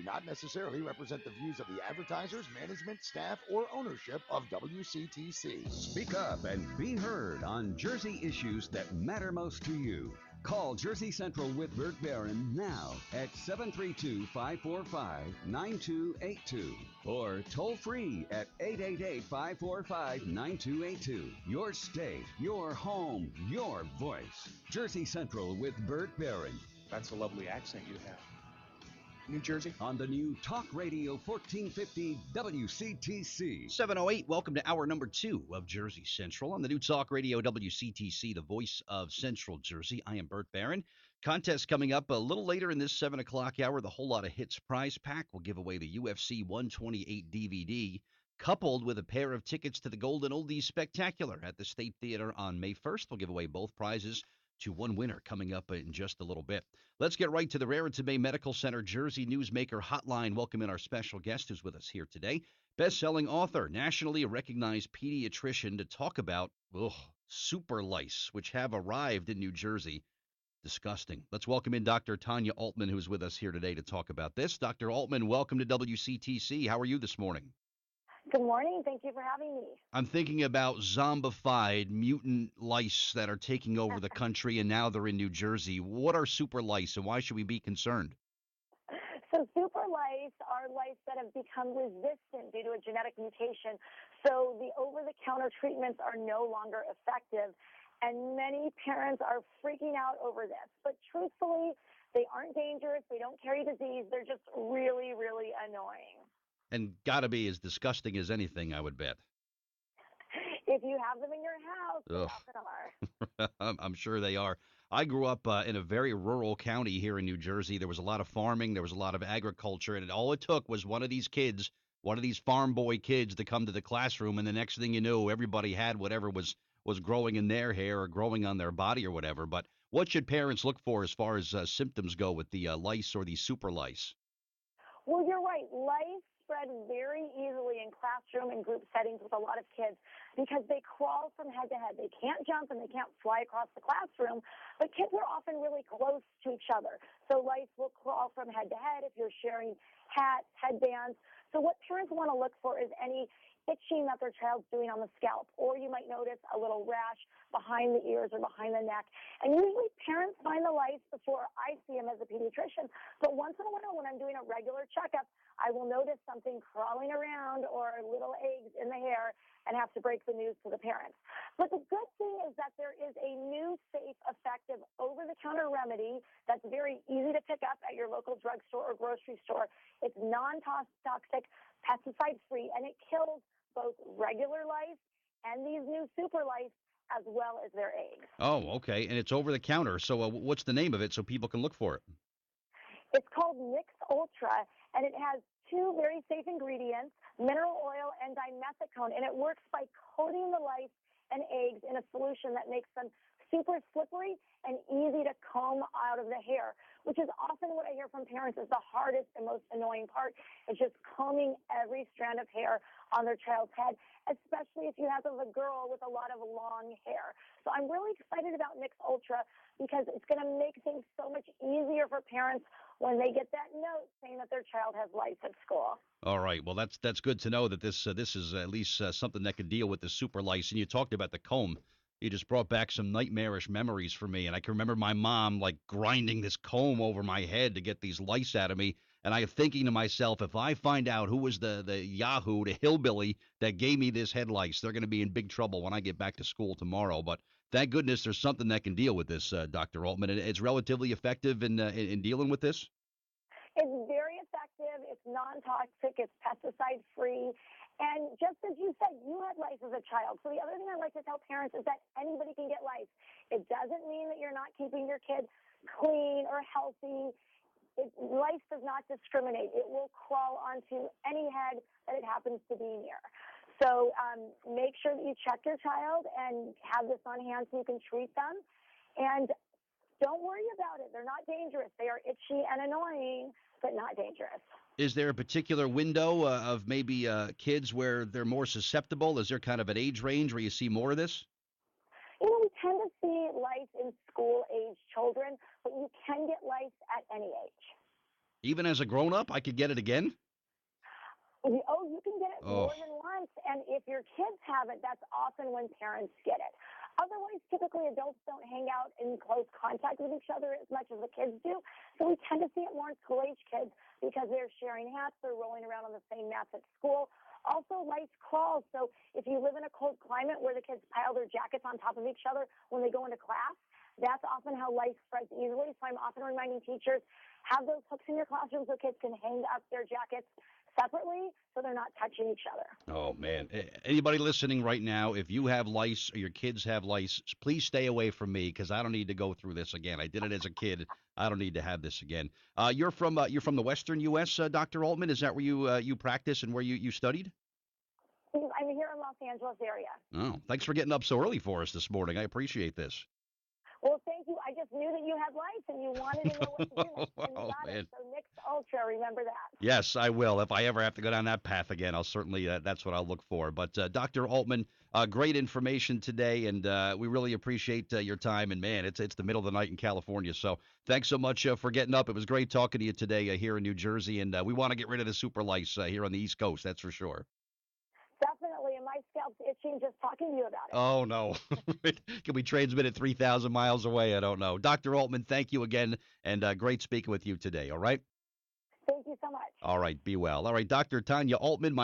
not necessarily represent the views of the advertisers, management, staff, or ownership of WCTC. Speak up and be heard on Jersey issues that matter most to you. Call Jersey Central with Bert Barron now at 732-545-9282 or toll free at 888-545-9282. Your state, your home, your voice. Jersey Central with Bert Barron. That's a lovely accent you have. New Jersey? On the new Talk Radio 1450 WCTC. 708, welcome to hour number 2 of Jersey Central on the new Talk Radio WCTC, the voice of Central Jersey. I am Bert Barron. Contest coming up a little later in this 7 o'clock hour. The Whole Lot of Hits prize pack will give away the UFC 128 DVD, coupled with a pair of tickets to the Golden Oldies Spectacular at the State Theater on May 1st. We'll give away both prizes to one winner coming up in just a little bit. Let's get right to the Raritan Bay Medical Center Jersey Newsmaker Hotline. Welcome in our special guest who's with us here today. Best-selling author, nationally recognized pediatrician, to talk about super lice, which have arrived in New Jersey. Disgusting. Let's welcome in Dr. Tanya Altmann, who's with us here today to talk about this. Dr. Altmann, welcome to WCTC. How are you this morning? Good morning. Thank you for having me. I'm thinking about zombified mutant lice that are taking over the country, and now they're in New Jersey. What are super lice, and why should we be concerned? So super lice are lice that have become resistant due to a genetic mutation. So the over-the-counter treatments are no longer effective, and many parents are freaking out over this. But truthfully, they aren't dangerous. They don't carry disease. They're just really, really annoying. And got to be as disgusting as anything, I would bet. If you have them in your house, they often are. I'm sure they are. I grew up in a very rural county here in New Jersey. There was a lot of farming. There was a lot of agriculture. And all it took was one of these kids, one of these farm boy kids, to come to the classroom. And the next thing you knew, everybody had whatever was growing in their hair or growing on their body or whatever. But what should parents look for as far as symptoms go with the lice or the super lice? Well, you're right. Lice spread very easily in classroom and group settings with a lot of kids because they crawl from head to head. They can't jump and they can't fly across the classroom, but kids are often really close to each other. So lice will crawl from head to head if you're sharing hats, headbands. So what parents want to look for is any itching that their child's doing on the scalp, or you might notice a little rash behind the ears or behind the neck. And usually parents find the lice before I see them as a pediatrician. But once in a while when I'm doing a regular checkup, I will notice something crawling around or little eggs in the hair and have to break the news to the parents. But the good thing is that there is a new, safe, effective, over-the-counter remedy that's very easy to pick up at your local drugstore or grocery store. It's non-toxic, pesticide-free, and it kills both regular lice and these new super lice as well as their eggs. Oh, okay. And it's over the counter. So what's the name of it so people can look for it? It's called Nix Ultra, and it has 2 very safe ingredients, mineral oil and dimethicone, and it works by coating the lice and eggs in a solution that makes them super slippery and easy to comb out of the hair, which is often what I hear from parents is the hardest and most annoying part. It's just combing every strand of hair on their child's head, especially if you have a girl with a lot of long hair. So I'm really excited about Nix Ultra because it's going to make things so much easier for parents when they get that note saying that their child has lice at school. All right. Well, that's good to know that this is at least something that can deal with the super lice. And you talked about the comb. You just brought back some nightmarish memories for me. And I can remember my mom like grinding this comb over my head to get these lice out of me. And I'm thinking to myself, if I find out who was the Yahoo, the hillbilly that gave me this head lice, they're going to be in big trouble when I get back to school tomorrow. But thank goodness there's something that can deal with this, Dr. Altmann. It's relatively effective in dealing with this? It's very effective. It's non-toxic. It's pesticide-free. And just as you said, you had lice as a child. So the other thing I like to tell parents is that anybody can get lice. It doesn't mean that you're not keeping your kid clean or healthy. Lice does not discriminate. It will crawl onto any head that it happens to be near. So make sure that you check your child and have this on hand so you can treat them. And don't worry about it. They're not dangerous. They are itchy and annoying, but not dangerous. Is there a particular window of maybe kids where they're more susceptible? Is there kind of an age range where you see more of this? You know, we tend to see lice in school-age children, but you can get lice at any age. Even as a grown-up, I could get it again? Oh, you can get it Oh, more than once. And if your kids have it, that's often when parents get it. Otherwise, typically adults don't hang out in close contact with each other as much as the kids do. So we tend to see it more in school-age kids because they're sharing hats, they're rolling around on the same mats at school. Also, lice crawls. So if you live in a cold climate where the kids pile their jackets on top of each other when they go into class, that's often how lice spreads easily. So I'm often reminding teachers, have those hooks in your classroom so kids can hang up their jackets separately so they're not touching each other. oh man. Anybody listening right now, if you have lice or your kids have lice, please stay away from me because I don't need to go through this again. I did it as a kid. I don't need to have this again. You're from the Western U.S., Dr. Altman. Is that where you practice and where you studied? I'm here in Los Angeles area. Oh, thanks for getting up so early for us this morning. I appreciate this. Well, thank you. I just knew that you had lice and you wanted to know what to do next, and you Oh got man. it. So Nix Ultra, remember that. Yes, I will. If I ever have to go down that path again, I'll certainly, that's what I'll look for. But Dr. Altman, great information today, and we really appreciate your time. And man, it's the middle of the night in California, so thanks so much for getting up. It was great talking to you today here in New Jersey, and we want to get rid of the super lice here on the East Coast. That's for sure. Definitely, and my scalp's itching just talking to you about it. Oh no, can we transmit it 3,000 miles away? I don't know. Dr. Altman, thank you again, and great speaking with you today. All right. Thank you so much. All right. Be well. All right, Dr. Tanya Altman.